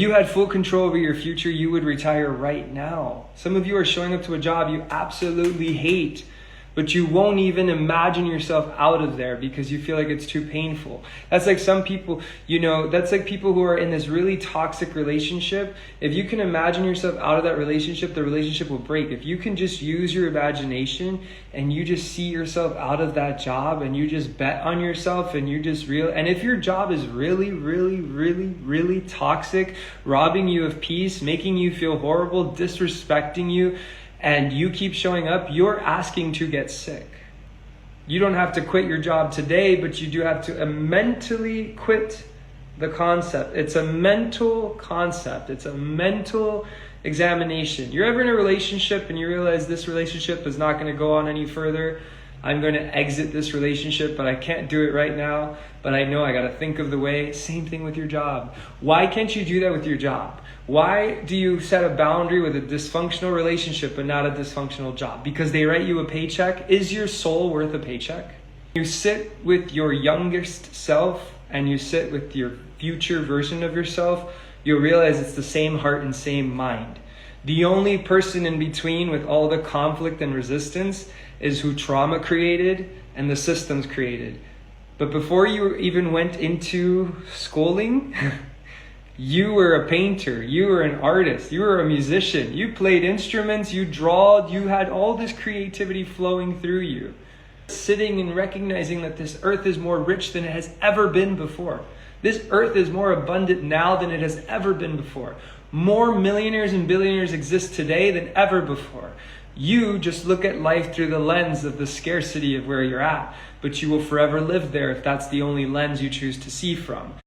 You had full control over your future, you would retire right now. Some of you are showing up to a job you absolutely hate, but you won't even imagine yourself out of there because you feel like it's too painful. That's like some people, that's like people who are in this really toxic relationship. If you can imagine yourself out of that relationship, the relationship will break. If you can just use your imagination and you just see yourself out of that job and you just bet on yourself and and if your job is really, really, really, really toxic, robbing you of peace, making you feel horrible, disrespecting you, and you keep showing up, you're asking to get sick. You don't have to quit your job today, but you do have to mentally quit the concept. It's a mental concept. It's a mental examination. You're ever in a relationship and you realize this relationship is not going to go on any further. I'm going to exit this relationship, but I can't do it right now. But I know I got to think of the way. Same thing with your job. Why can't you do that with your job? Why do you set a boundary with a dysfunctional relationship but not a dysfunctional job? Because they write you a paycheck. Is your soul worth a paycheck? You sit with your youngest self and you sit with your future version of yourself, you'll realize it's the same heart and same mind. The only person in between with all the conflict and resistance is who trauma created and the systems created. But before you even went into schooling, you were a painter, you were an artist, you were a musician, you played instruments, you drawed, you had all this creativity flowing through you. Sitting and recognizing that this earth is more rich than it has ever been before. This earth is more abundant now than it has ever been before. More millionaires and billionaires exist today than ever before. You just look at life through the lens of the scarcity of where you're at, but you will forever live there if that's the only lens you choose to see from.